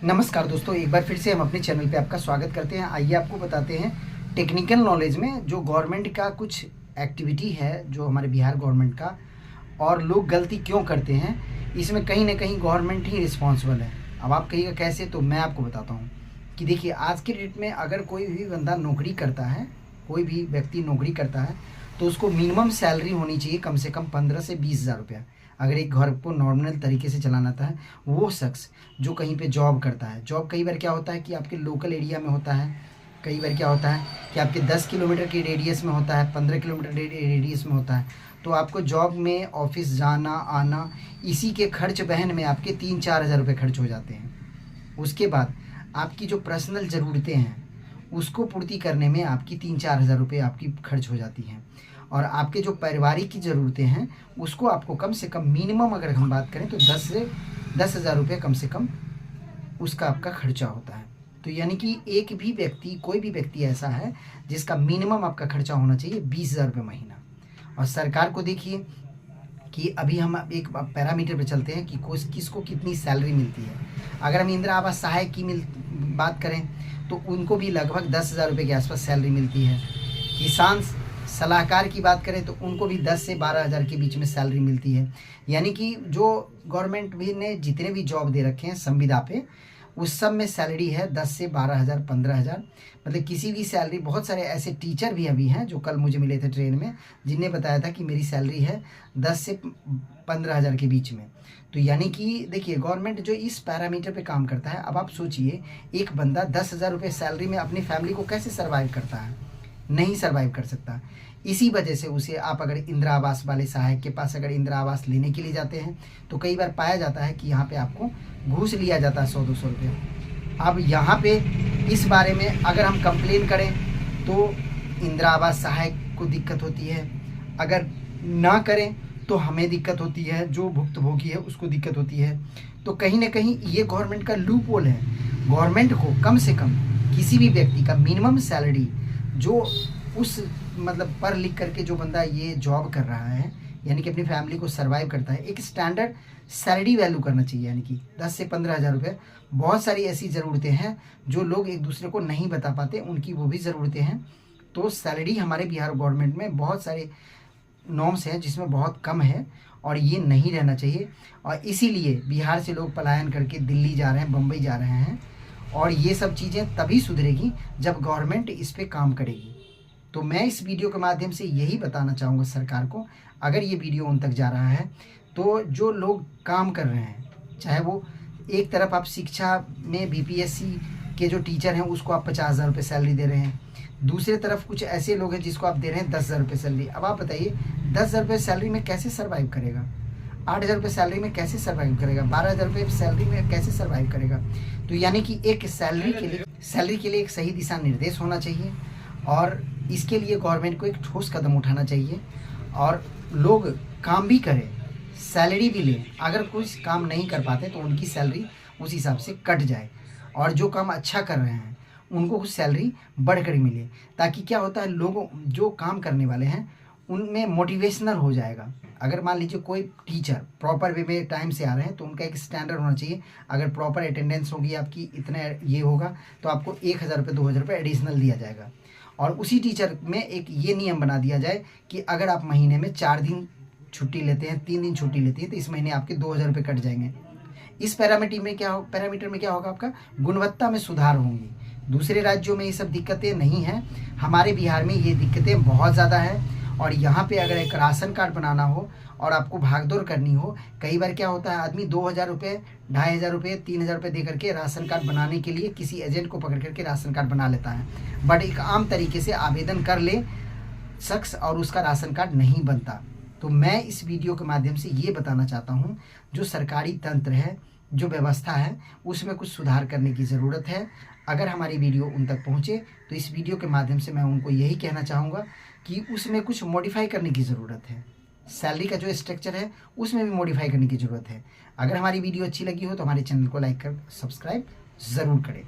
नमस्कार दोस्तों, एक बार फिर से हम अपने चैनल पे आपका स्वागत करते हैं। आइए आपको बताते हैं टेक्निकल नॉलेज में जो गवर्नमेंट का कुछ एक्टिविटी है जो हमारे बिहार गवर्नमेंट का, और लोग गलती क्यों करते हैं। इसमें कहीं ना कहीं गवर्नमेंट ही रिस्पॉन्सिबल है। अब आप कहिएगा कैसे, तो मैं आपको बताता हूँ कि देखिए, आज के डेट में अगर कोई भी बंदा नौकरी करता है, कोई भी व्यक्ति नौकरी करता है, तो उसको मिनिमम सैलरी होनी चाहिए कम से कम 15 से 20 हज़ार रुपया। अगर एक घर को नॉर्मल तरीके से चलाना था, वो शख्स जो कहीं पे जॉब करता है, जॉब कई बार क्या होता है कि आपके लोकल एरिया में होता है, कई बार क्या होता है कि आपके 10 किलोमीटर के रेडियस में होता है, 15 किलोमीटर रेडियस में होता है। तो आपको जॉब में ऑफिस जाना आना, इसी के खर्च बहन में आपके 3-4 हज़ार रुपये खर्च हो जाते हैं। उसके बाद आपकी जो पर्सनल ज़रूरतें हैं उसको पूर्ति करने में आपकी 3-4 हज़ार रुपये आपकी खर्च हो जाती हैं। और आपके जो पारिवारिक की ज़रूरतें हैं उसको आपको कम से कम मिनिमम अगर हम बात करें तो 10 हज़ार रुपये कम से कम उसका आपका खर्चा होता है। तो यानी कि एक भी व्यक्ति, कोई भी व्यक्ति ऐसा है जिसका मिनिमम आपका खर्चा होना चाहिए 20 हज़ार रुपये महीना। और सरकार को देखिए कि अभी हम एक पैरामीटर पे चलते हैं कि किसको कितनी सैलरी मिलती है। अगर हम इंदिरा आवास सहायक की बात करें तो उनको भी लगभग 10 हज़ार रुपये के आसपास सैलरी मिलती है। किसान सलाहकार की बात करें तो उनको भी 10 से 12 हज़ार के बीच में सैलरी मिलती है। यानी कि जो गवर्नमेंट भी ने जितने भी जॉब दे रखे हैं संविदा पे, उस सब में सैलरी है 10 से 12 हज़ार, 15 हज़ार, मतलब किसी भी सैलरी। बहुत सारे ऐसे टीचर भी अभी हैं जो कल मुझे मिले थे ट्रेन में, जिनने बताया था कि मेरी सैलरी है 10 से 15 हज़ार के बीच में। तो यानी कि देखिए, गवर्नमेंट जो इस पैरामीटर पे काम करता है। अब आप सोचिए, एक बंदा 10 हज़ार रुपये सैलरी में अपनी फैमिली को कैसे सर्वाइव करता है? नहीं सर्वाइव कर सकता। इसी वजह से उसे, आप अगर इंदिरा आवास वाले सहायक के पास अगर इंदिरा आवास लेने के लिए जाते हैं तो कई बार पाया जाता है कि यहाँ पे आपको घूस लिया जाता है 100-200 रुपये। अब यहाँ पे इस बारे में अगर हम कंप्लेन करें तो इंदिरा आवास सहायक को दिक्कत होती है, अगर ना करें तो हमें दिक्कत होती है, जो भुक्तभोगी है उसको दिक्कत होती है। तो कहीं ना कहीं ये गवर्नमेंट का लूप होल है। गवर्नमेंट को कम से कम किसी भी व्यक्ति का मिनिमम सैलरी, जो उस मतलब पढ़ लिख करके जो बंदा ये जॉब कर रहा है, यानी कि अपनी फैमिली को सर्वाइव करता है, एक स्टैंडर्ड सैलरी वैल्यू करना चाहिए। यानी कि 10 से 15 हज़ार रुपये। बहुत सारी ऐसी ज़रूरतें हैं जो लोग एक दूसरे को नहीं बता पाते, उनकी वो भी ज़रूरतें हैं। तो सैलरी हमारे बिहार गवर्नमेंट में बहुत सारे नॉर्म्स हैं जिसमें बहुत कम है, और ये नहीं रहना चाहिए। और इसीलिए बिहार से लोग पलायन करके दिल्ली जा रहे हैं, बम्बई जा रहे हैं। और ये सब चीज़ें तभी सुधरेगी जब गवर्नमेंट इस पर काम करेगी। तो मैं इस वीडियो के माध्यम से यही बताना चाहूँगा सरकार को, अगर ये वीडियो उन तक जा रहा है, तो जो लोग काम कर रहे हैं, चाहे वो एक तरफ आप शिक्षा में बीपीएससी के जो टीचर हैं उसको आप 50 हज़ार रुपये सैलरी दे रहे हैं, दूसरे तरफ कुछ ऐसे लोग हैं जिसको आप दे रहे हैं 10 हज़ार रुपये सैलरी। अब आप बताइए, 10 हज़ार रुपये सैलरी में कैसे सर्वाइव करेगा? 8 हज़ार रुपये सैलरी में कैसे सर्वाइव करेगा? 12 हज़ार रुपये सैलरी में कैसे सर्वाइव करेगा? तो यानी कि एक सैलरी के लिए एक सही दिशा निर्देश होना चाहिए, और इसके लिए गवर्नमेंट को एक ठोस कदम उठाना चाहिए, और लोग काम भी करें, सैलरी भी लें। अगर कुछ काम नहीं कर पाते तो उनकी सैलरी उस हिसाब से कट जाए, और जो काम अच्छा कर रहे हैं उनको कुछ सैलरी बढ़कर मिले। ताकि क्या होता है, लोगों जो काम करने वाले हैं उनमें मोटिवेशनल हो जाएगा। अगर मान लीजिए कोई टीचर प्रॉपर वे में टाइम से आ रहे हैं तो उनका एक स्टैंडर्ड होना चाहिए। अगर प्रॉपर अटेंडेंस होगी आपकी, इतना ये होगा, तो आपको 1 हज़ार रुपये 2 हज़ार रुपये एडिशनल दिया जाएगा। और उसी टीचर में एक ये नियम बना दिया जाए कि अगर आप महीने में 4 दिन छुट्टी लेते हैं, 3 दिन छुट्टी लेते हैं, तो इस महीने आपके 2 हज़ार रुपये कट जाएंगे। इस पैरामीटर में क्या होगा, आपका गुणवत्ता में सुधार होंगी। दूसरे राज्यों में ये सब दिक्कतें नहीं हैं, हमारे बिहार में ये दिक्कतें बहुत ज़्यादा हैं। और यहाँ पे अगर एक राशन कार्ड बनाना हो और आपको भागदौड़ करनी हो, कई बार क्या होता है, आदमी 2 हज़ार रुपये, 2,500 हज़ार रुपये, 3 हज़ार रुपये दे करके राशन कार्ड बनाने के लिए किसी एजेंट को पकड़ करके राशन कार्ड बना लेता है। बट एक आम तरीके से आवेदन कर ले शख्स और उसका राशन कार्ड नहीं बनता। तो मैं इस वीडियो के माध्यम से ये बताना चाहता हूँ, जो सरकारी तंत्र है, जो व्यवस्था है, उसमें कुछ सुधार करने की ज़रूरत है। अगर हमारी वीडियो उन तक पहुँचे तो इस वीडियो के माध्यम से मैं उनको यही कहना चाहूँगा कि उसमें कुछ मॉडिफाई करने की ज़रूरत है। सैलरी का जो स्ट्रक्चर है उसमें भी मॉडिफाई करने की ज़रूरत है। अगर हमारी वीडियो अच्छी लगी हो तो हमारे चैनल को लाइक कर सब्सक्राइब ज़रूर करें।